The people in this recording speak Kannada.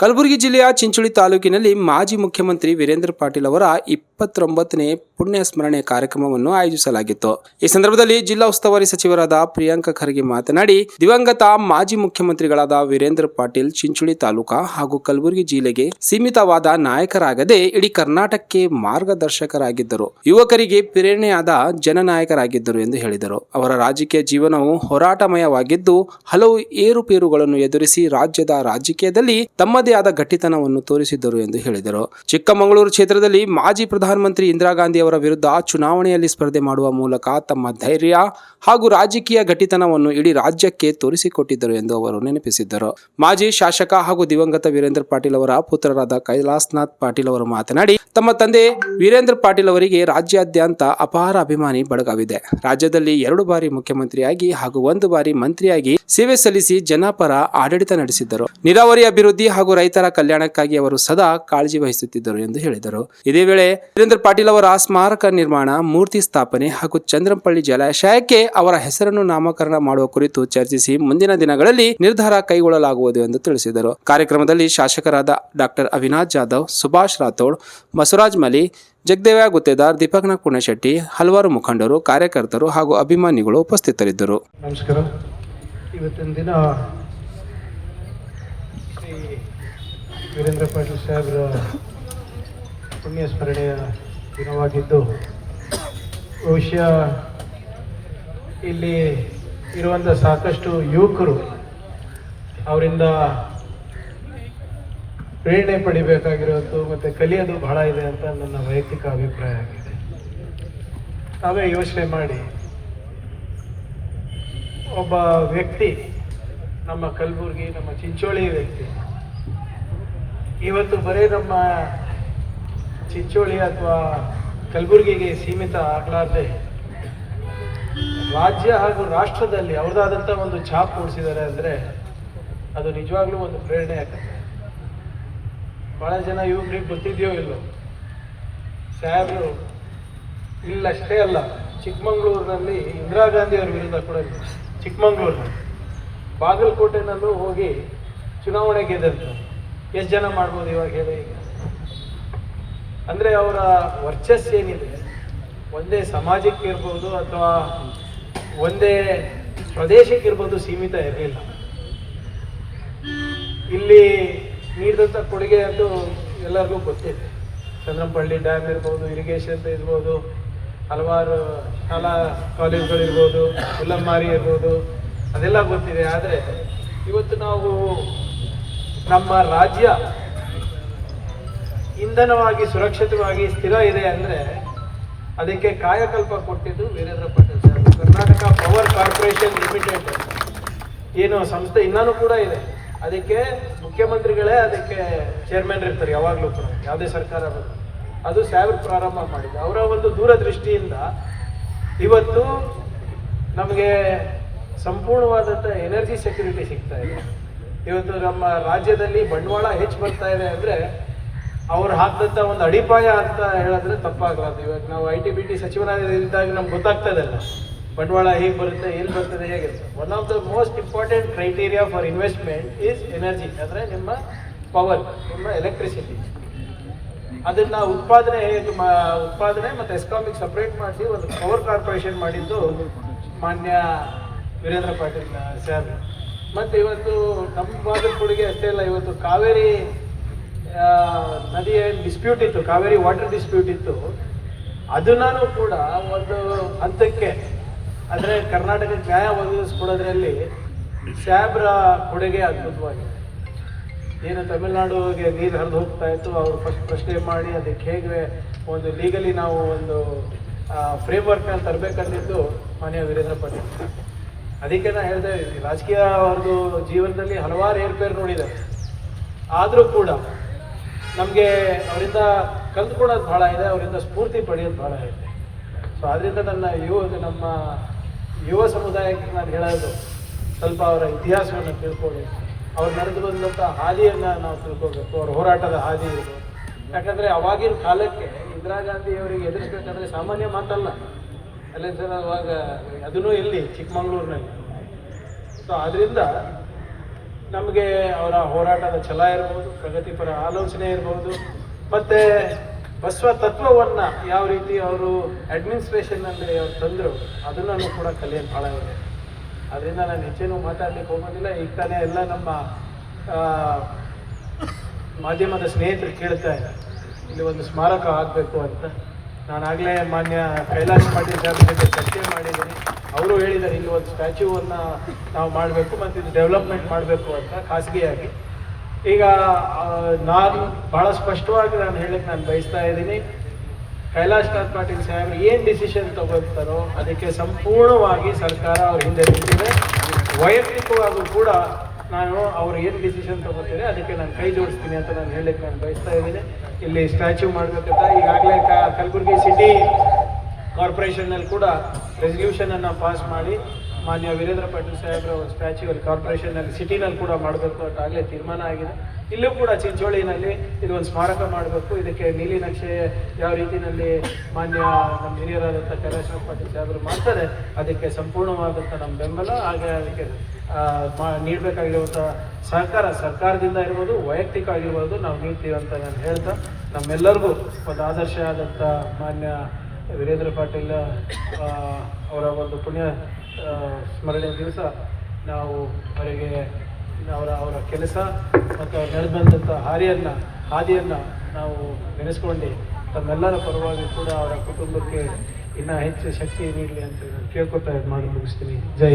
ಕಲಬುರಗಿ ಜಿಲ್ಲೆಯ ಚಿಂಚೋಳಿ ತಾಲೂಕಿನಲ್ಲಿ ಮಾಜಿ ಮುಖ್ಯಮಂತ್ರಿ ವೀರೇಂದ್ರ ಪಾಟೀಲ್ ಅವರ 29ನೇ ಪುಣ್ಯ ಸ್ಮರಣೆ ಕಾರ್ಯಕ್ರಮವನ್ನು ಆಯೋಜಿಸಲಾಗಿತ್ತು. ಈ ಸಂದರ್ಭದಲ್ಲಿ ಜಿಲ್ಲಾ ಉಸ್ತುವಾರಿ ಸಚಿವರಾದ ಪ್ರಿಯಾಂಕ ಖರ್ಗೆ ಮಾತನಾಡಿ, ದಿವಂಗತ ಮಾಜಿ ಮುಖ್ಯಮಂತ್ರಿಗಳಾದ ವೀರೇಂದ್ರ ಪಾಟೀಲ್ ಚಿಂಚೋಳಿ ತಾಲೂಕಾ ಹಾಗೂ ಕಲಬುರಗಿ ಜಿಲ್ಲೆಗೆ ಸೀಮಿತವಾದ ನಾಯಕರಾಗದೆ ಇಡೀ ಕರ್ನಾಟಕಕ್ಕೆ ಮಾರ್ಗದರ್ಶಕರಾಗಿದ್ದರು, ಯುವಕರಿಗೆ ಪ್ರೇರಣೆಯಾದ ಜನನಾಯಕರಾಗಿದ್ದರು ಎಂದು ಹೇಳಿದರು. ಅವರ ರಾಜಕೀಯ ಜೀವನವು ಹೋರಾಟಮಯವಾಗಿದ್ದು, ಹಲವು ಏರುಪೇರುಗಳನ್ನು ಎದುರಿಸಿ ರಾಜ್ಯದ ರಾಜಕೀಯದಲ್ಲಿ ತಮ್ಮದೇ ಆದ ಗಟ್ಟಿತನವನ್ನು ತೋರಿಸಿದ್ದರು ಎಂದು ಹೇಳಿದರು. ಚಿಕ್ಕಮಗಳೂರು ಕ್ಷೇತ್ರದಲ್ಲಿ ಮಾಜಿ ಪ್ರಧಾನಮಂತ್ರಿ ಇಂದಿರಾ ಗಾಂಧಿ ಅವರ ವಿರುದ್ಧ ಚುನಾವಣೆಯಲ್ಲಿ ಸ್ಪರ್ಧೆ ಮಾಡುವ ಮೂಲಕ ತಮ್ಮ ಧೈರ್ಯ ಹಾಗೂ ರಾಜಕೀಯ ಗಟ್ಟಿತನವನ್ನು ಇಡೀ ರಾಜ್ಯಕ್ಕೆ ತೋರಿಸಿಕೊಟ್ಟಿದ್ದರು ಎಂದು ಅವರು ನೆನಪಿಸಿದ್ದರು. ಮಾಜಿ ಶಾಸಕ ಹಾಗೂ ದಿವಂಗತ ವೀರೇಂದ್ರ ಪಾಟೀಲ್ ಅವರ ಪುತ್ರರಾದ ಕೈಲಾಸನಾಥ್ ಪಾಟೀಲ್ ಅವರು ಮಾತನಾಡಿ, ತಮ್ಮ ತಂದೆ ವೀರೇಂದ್ರ ಪಾಟೀಲ್ ಅವರಿಗೆ ರಾಜ್ಯಾದ್ಯಂತ ಅಪಾರ ಅಭಿಮಾನಿ ಬಳಗವಿದೆ. ರಾಜ್ಯದಲ್ಲಿ 2 ಬಾರಿ ಮುಖ್ಯಮಂತ್ರಿಯಾಗಿ ಹಾಗೂ 1 ಬಾರಿ ಮಂತ್ರಿಯಾಗಿ ಸೇವೆ ಸಲ್ಲಿಸಿ ಜನಪರ ಆಡಳಿತ ನಡೆಸಿದ್ದರು. ನೀರಾವರಿ ಅಭಿವೃದ್ಧಿ ಹಾಗೂ ರೈತರ ಕಲ್ಯಾಣಕ್ಕಾಗಿ ಅವರು ಸದಾ ಕಾಳಜಿ ವಹಿಸುತ್ತಿದ್ದರು ಎಂದು ಹೇಳಿದರು. ಇದೇ ವೇಳೆ ವೀರೇಂದ್ರ ಪಾಟೀಲ್ ಅವರ ಸ್ಮಾರಕ ನಿರ್ಮಾಣ, ಮೂರ್ತಿ ಸ್ಥಾಪನೆ ಹಾಗೂ ಚಂದ್ರಂಪಳ್ಳಿ ಜಲಾಶಯಕ್ಕೆ ಅವರ ಹೆಸರನ್ನು ನಾಮಕರಣ ಮಾಡುವ ಕುರಿತು ಚರ್ಚಿಸಿ ಮುಂದಿನ ದಿನಗಳಲ್ಲಿ ನಿರ್ಧಾರ ಕೈಗೊಳ್ಳಲಾಗುವುದು ಎಂದು ತಿಳಿಸಿದರು. ಕಾರ್ಯಕ್ರಮದಲ್ಲಿ ಶಾಸಕರಾದ ಡಾಕ್ಟರ್ ಅವಿನಾಶ್ ಜಾಧವ್, ಸುಭಾಷ್ ರಾಥೋಡ್, ಬಸವರಾಜ್ ಮಲಿ, ಜಗದೇವ ಗುತ್ತೇದಾರ್, ದೀಪಕ್ನಾಥ್ ಪುಣ್ಯಶೆಟ್ಟಿ, ಹಲವಾರು ಮುಖಂಡರು, ಕಾರ್ಯಕರ್ತರು ಹಾಗೂ ಅಭಿಮಾನಿಗಳು ಉಪಸ್ಥಿತರಿದ್ದರು. ನಮಸ್ಕಾರ. ಇವತ್ತಿನ ದಿನ ಶ್ರೀ ವೀರೇಂದ್ರ ಪಾಟೀಲ್ ಸಾಹೇಬರ ಪುಣ್ಯ ಸ್ಮರಣೆಯ ದಿನವಾಗಿದ್ದು, ಬಹುಶಃ ಇಲ್ಲಿ ಇರುವಂಥ ಸಾಕಷ್ಟು ಯುವಕರು ಅವರಿಂದ ಪ್ರೇರಣೆ ಪಡಿಬೇಕಾಗಿರೋದು ಮತ್ತು ಕಲಿಯೋದು ಬಹಳ ಇದೆ ಅಂತ ನನ್ನ ವೈಯಕ್ತಿಕ ಅಭಿಪ್ರಾಯ ಆಗಿದೆ. ನಾವೇ ಯೋಚನೆ ಮಾಡಿ, ಒಬ್ಬ ವ್ಯಕ್ತಿ, ನಮ್ಮ ಕಲಬುರಗಿ, ನಮ್ಮ ಚಿಂಚೋಳಿ ವ್ಯಕ್ತಿ ಇವತ್ತು ಬರೀ ನಮ್ಮ ಚಿಂಚೋಳಿ ಅಥವಾ ಕಲಬುರಗಿಗೆ ಸೀಮಿತ ಆಗಲಾರದೆ ರಾಜ್ಯ ಹಾಗೂ ರಾಷ್ಟ್ರದಲ್ಲಿ ಅವ್ರದ್ದಾದಂಥ ಒಂದು ಛಾಪ್ ಮೂಡಿಸಿದ್ದಾರೆ ಅಂದರೆ ಅದು ನಿಜವಾಗ್ಲೂ ಒಂದು ಪ್ರೇರಣೆ ಆಗುತ್ತೆ. ಭಾಳ ಜನ ಯುವಕರಿಗೆ ಗೊತ್ತಿದೆಯೋ ಇಲ್ಲೋ, ಸಾಹೇಬರು ಇಲ್ಲಷ್ಟೇ ಅಲ್ಲ, ಚಿಕ್ಕಮಗಳೂರಿನಲ್ಲಿ ಇಂದಿರಾ ಗಾಂಧಿ ಅವ್ರ ವಿರುದ್ಧ ಕೂಡ ಚಿಕ್ಕಮಗಳೂರಿನಲ್ಲಿ ಬಾಗಲಕೋಟೆನಲ್ಲೂ ಹೋಗಿ ಚುನಾವಣೆ ಗೆದ್ದಂತು. ಎಷ್ಟು ಜನ ಮಾಡ್ಬೋದು ಇವಾಗ ಹೇಳಿ? ಅಂದರೆ ಅವರ ವರ್ಚಸ್ಸು ಏನಿದೆ, ಒಂದೇ ಸಮಾಜಕ್ಕೆ ಇರ್ಬೋದು ಅಥವಾ ಒಂದೇ ಪ್ರದೇಶಕ್ಕೆ ಇರ್ಬೋದು, ಸೀಮಿತ ಇರಲಿಲ್ಲ. ಇಲ್ಲಿ ನೀಡಿದಂಥ ಕೊಡುಗೆ ಅಂತೂ ಎಲ್ಲರಿಗೂ ಗೊತ್ತಿದೆ. ಚಂದ್ರಂಪಳ್ಳಿ ಡ್ಯಾಮ್ ಇರ್ಬೋದು, ಇರಿಗೇಷನ್ ಇರ್ಬೋದು, ಹಲವಾರು ಶಾಲಾ ಕಾಲೇಜುಗಳಿರ್ಬೋದು, ಹುಲ್ಲಮ್ಮಾರಿ ಇರ್ಬೋದು, ಅದೆಲ್ಲ ಗೊತ್ತಿದೆ. ಆದರೆ ಇವತ್ತು ನಾವು ನಮ್ಮ ರಾಜ್ಯ ಇಂಧನವಾಗಿ ಸುರಕ್ಷಿತವಾಗಿ ಸ್ಥಿರ ಇದೆ ಅಂದರೆ ಅದಕ್ಕೆ ಕಾಯಕಲ್ಪ ಕೊಟ್ಟಿದ್ದು ವೀರೇಂದ್ರ ಪಾಟೀಲ್ ಸಾಹೇಬ್. ಕರ್ನಾಟಕ ಪವರ್ ಕಾರ್ಪೊರೇಷನ್ ಲಿಮಿಟೆಡ್ ಏನು ಸಂಸ್ಥೆ ಇನ್ನೂ ಕೂಡ ಇದೆ, ಅದಕ್ಕೆ ಮುಖ್ಯಮಂತ್ರಿಗಳೇ ಅದಕ್ಕೆ ಚೇರ್ಮನ್ ಇರ್ತಾರೆ ಯಾವಾಗಲೂ ಕೂಡ, ಯಾವುದೇ ಸರ್ಕಾರ ಬರುತ್ತೆ. ಅದು ಸಾಹೇಬರು ಪ್ರಾರಂಭ ಮಾಡಿದ್ದು. ಅವರ ಒಂದು ದೂರದೃಷ್ಟಿಯಿಂದ ಇವತ್ತು ನಮಗೆ ಸಂಪೂರ್ಣವಾದಂಥ ಎನರ್ಜಿ ಸೆಕ್ಯೂರಿಟಿ ಸಿಗ್ತಾ ಇದೆ. ಇವತ್ತು ನಮ್ಮ ರಾಜ್ಯದಲ್ಲಿ ಬಂಡವಾಳ ಹೆಚ್ಚು ಬರ್ತಾ ಇದೆ ಅಂದರೆ ಅವ್ರು ಹಾಕಿದಂಥ ಒಂದು ಅಡಿಪಾಯ ಅಂತ ಹೇಳಿದ್ರೆ ತಪ್ಪಾಗಲಾರ್ದು. ಇವಾಗ ನಾವು IT-BT ಸಚಿವರಾಗಿದ್ದಾಗ ನಮ್ಗೆ ಗೊತ್ತಾಗ್ತಾ ಇದೆಲ್ಲ, ಬಂಡವಾಳ ಹೇಗೆ ಬರುತ್ತೆ, ಎಲ್ಲಿ ಬರ್ತದೆ, ಹೇಗಿರುತ್ತೆ. One of the most important criteria for investment is energy, ಅಂದರೆ ನಿಮ್ಮ ಪವರ್, ನಿಮ್ಮ ಎಲೆಕ್ಟ್ರಿಸಿಟಿ. ಅದನ್ನು ಉತ್ಪಾದನೆ ಮತ್ತು ಎಸ್ಕಾಮಿಗೆ ಸಪ್ರೇಟ್ ಮಾಡಿಸಿ ಒಂದು ಪವರ್ ಕಾರ್ಪೊರೇಷನ್ ಮಾಡಿದ್ದು ಮಾನ್ಯ ವೀರೇಂದ್ರ ಪಾಟೀಲ್ ಸಾಹೇಬ್. ಮತ್ತು ಇವತ್ತು ನಮ್ಮ ಭಾಗದ ಕೊಡುಗೆ ಅಷ್ಟೇ ಅಲ್ಲ, ಇವತ್ತು ಕಾವೇರಿ ನದಿಯ ಡಿಸ್ಪ್ಯೂಟ್ ಇತ್ತು, ಕಾವೇರಿ ವಾಟರ್ ಡಿಸ್ಪ್ಯೂಟ್ ಇತ್ತು, ಅದನ್ನೂ ಕೂಡ ಒಂದು ಹಂತಕ್ಕೆ, ಅಂದರೆ ಕರ್ನಾಟಕಕ್ಕೆ ನ್ಯಾಯ ಒದಗಿಸ್ಕೊಡೋದ್ರಲ್ಲಿ ಸಾಹೇಬ್ರ ಕೊಡುಗೆ ಅದ್ಭುತವಾಗಿದೆ. ಏನು ತಮಿಳುನಾಡಿಗೆ ನೀರು ಹರಿದು ಹೋಗ್ತಾ ಇತ್ತು, ಅವರು ಫಸ್ಟ್ ಪ್ರಶ್ನೆ ಮಾಡಿ ಅದಕ್ಕೆ ಹೇಗೆ ಒಂದು ಲೀಗಲಿ ನಾವು ಒಂದು ಫ್ರೇಮ್ವರ್ಕ್ನ ತರಬೇಕಂದಿದ್ದು ಮಾನ್ಯ ವೀರೇಂದ್ರ ಪಾಟೀಲ್. ಅದಕ್ಕೆ ನಾನು ಹೇಳಿದೆ, ರಾಜಕೀಯ ಅವ್ರದ್ದು ಜೀವನದಲ್ಲಿ ಹಲವಾರು ಏರ್ಪೇರು ನೋಡಿದ್ದಾರೆ, ಆದರೂ ಕೂಡ ನಮಗೆ ಅವರಿಂದ ಕಲ್ತ್ಕೊಳ್ಳೋದು ಭಾಳ ಇದೆ, ಅವರಿಂದ ಸ್ಫೂರ್ತಿ ಪಡೆಯೋದು ಭಾಳ ಇದೆ. ಸೊ ಆದ್ದರಿಂದ ನಮ್ಮ ಯುವ ಸಮುದಾಯಕ್ಕೆ ನಾನು ಹೇಳೋದು, ಸ್ವಲ್ಪ ಅವರ ಇತಿಹಾಸವನ್ನು ತಿಳ್ಕೊಳ್ಳಿ, ಅವ್ರು ನಡೆದು ಬಂದಂಥ ಹಾದಿಯನ್ನು ನಾವು ತಿಳ್ಕೊಬೇಕು, ಅವ್ರ ಹೋರಾಟದ ಹಾದಿ ಇದು. ಯಾಕಂದರೆ ಅವಾಗಿನ ಕಾಲಕ್ಕೆ ಇಂದಿರಾ ಗಾಂಧಿ ಅವರಿಗೆ ಎದುರಿಸ್ಬೇಕಂದ್ರೆ ಸಾಮಾನ್ಯ ಮಾತಲ್ಲ. ಅಲ್ಲ ಸರ್, ಅವಾಗ ಅದನ್ನೂ ಇಲ್ಲಿ ಚಿಕ್ಕಮಗಳೂರಿನಲ್ಲಿ. ಸೊ ಆದ್ದರಿಂದ ನಮಗೆ ಅವರ ಹೋರಾಟದ ಛಲ ಇರ್ಬೋದು, ಪ್ರಗತಿಪರ ಆಲೋಚನೆ ಇರ್ಬೋದು, ಮತ್ತು ಬಸವ ತತ್ವವನ್ನು ಯಾವ ರೀತಿ ಅವರು ಅಡ್ಮಿನಿಸ್ಟ್ರೇಷನ್ನಲ್ಲಿ ಅವ್ರು ತಂದರು ಅದನ್ನು ಕೂಡ ಕಲಿಯೋದು ಭಾಳ ಇದೆ. ಅದರಿಂದ ನಾನು ಹೆಚ್ಚೇನು ಮಾತಾಡಲಿಕ್ಕೆ ಹೋಗೋದಿಲ್ಲ. ಈಗ ತಾನೇ ಎಲ್ಲ ನಮ್ಮ ಮಾಧ್ಯಮದ ಸ್ನೇಹಿತರು ಕೇಳ್ತಾ ಇದ್ದಾರೆ ಇಲ್ಲಿ ಒಂದು ಸ್ಮಾರಕ ಆಗಬೇಕು ಅಂತ. ನಾನಾಗಲೇ ಮಾನ್ಯ ಕೈಲಾಶ್ ಪಾಟೀಲ್ ಸಾಹೇಬ್ರ ಜೊತೆ ಚರ್ಚೆ ಮಾಡಿದ್ದೀನಿ. ಅವರು ಹೇಳಿದ್ದಾರೆ ಇಲ್ಲಿ ಒಂದು ಸ್ಟ್ಯಾಚ್ಯೂವನ್ನು ನಾವು ಮಾಡಬೇಕು ಮತ್ತು ಇದು ಡೆವಲಪ್ಮೆಂಟ್ ಮಾಡಬೇಕು ಅಂತ ಖಾಸಗಿಯಾಗಿ. ಈಗ ನಾನು ಭಾಳ ಸ್ಪಷ್ಟವಾಗಿ ನಾನು ಹೇಳಕ್ಕೆ ನಾನು ಬಯಸ್ತಾ ಇದ್ದೀನಿ, ಕೈಲಾಶ್ ಪಾಟೀಲ್ ಸಾಹೇಬ್ರು ಏನು ಡಿಸಿಷನ್ ತಗೊಳ್ತಾರೋ ಅದಕ್ಕೆ ಸಂಪೂರ್ಣವಾಗಿ ಸರ್ಕಾರ ಅವ್ರ ಹಿಂದೆ ನಿಂತಿದೆ. ವೈಯಕ್ತಿಕವಾಗೂ ಕೂಡ ನಾನು ಅವ್ರು ಏನು ಡಿಸಿಷನ್ ತಗೋತಾರೆ ಅದಕ್ಕೆ ನಾನು ಕೈ ಜೋಡಿಸ್ತೀನಿ ಅಂತ ನಾನು ಹೇಳಕ್ಕೆ ನಾನು ಬಯಸ್ತಾ ಇದ್ದೀನಿ. ಇಲ್ಲಿ ಸ್ಟ್ಯಾಚ್ಯೂ ಮಾಡಬೇಕಂತ ಈಗಾಗಲೇ ಕಲಬುರಗಿ ಸಿಟಿ ಕಾರ್ಪೊರೇಷನ್ನಲ್ಲಿ ಕೂಡ ರೆಸಲ್ಯೂಷನನ್ನು ಪಾಸ್ ಮಾಡಿ ಮಾನ್ಯ ವೀರೇಂದ್ರ ಪಾಟೀಲ್ ಸಾಹೇಬ್ರ ಒಂದು ಸ್ಟ್ಯಾಚ್ಯೂ ಅಲ್ಲಿ ಕಾರ್ಪೊರೇಷನ್ನಲ್ಲಿ ಸಿಟಿನಲ್ಲಿ ಕೂಡ ಮಾಡಬೇಕು ಅಂತ ಆಗಲೇ ತೀರ್ಮಾನ ಆಗಿದೆ. ಇಲ್ಲೂ ಕೂಡ ಚಿಂಚೋಳಿನಲ್ಲಿ ಇದು ಒಂದು ಸ್ಮಾರಕ ಮಾಡಬೇಕು. ಇದಕ್ಕೆ ನೀಲಿ ನಕ್ಷೆ ಯಾವ ರೀತಿಯಲ್ಲಿ ಮಾನ್ಯ ನಮ್ಮ ಹಿರಿಯರಾದಂಥ ಕೈಲಾಶ್ ಪಾಟೀಲ್ ಸಾಹೇಬರು ಮಾಡ್ತಾರೆ ಅದಕ್ಕೆ ಸಂಪೂರ್ಣವಾದಂಥ ನಮ್ಮ ಬೆಂಬಲ, ಹಾಗೆ ಅದಕ್ಕೆ ನೀಡಬೇಕಾಗಿರುವಂಥ ಸಹಕಾರ ಸರ್ಕಾರದಿಂದ ಇರ್ಬೋದು, ವೈಯಕ್ತಿಕ ಆಗಿರ್ಬೋದು ನಾವು ನೀಡ್ತೀವಿ ಅಂತ ನಾನು ಹೇಳ್ತಾ, ನಮ್ಮೆಲ್ಲರಿಗೂ ಒಂದು ಆದರ್ಶ ಆದಂಥ ಮಾನ್ಯ ವೀರೇಂದ್ರ ಪಾಟೀಲ್ ಅವರ ಒಂದು ಪುಣ್ಯ ಸ್ಮರಣೆ ದಿವಸ ನಾವು ಅವರಿಗೆ ಅವರ ಕೆಲಸ ಮತ್ತು ಅವ್ರು ನಡೆದಂಥ ಹಾದಿಯನ್ನು ನಾವು ನೆನೆಸ್ಕೊಂಡು ತಮ್ಮೆಲ್ಲರ ಪರವಾಗಿ ಕೂಡ ಅವರ ಕುಟುಂಬಕ್ಕೆ ಇನ್ನೂ ಹೆಚ್ಚು ಶಕ್ತಿ ನೀಡಲಿ ಅಂತ ನಾನು ಕೇಳ್ಕೊತಾ ಮಾಡಿ ಮುಗಿಸ್ತೀನಿ. ಜೈ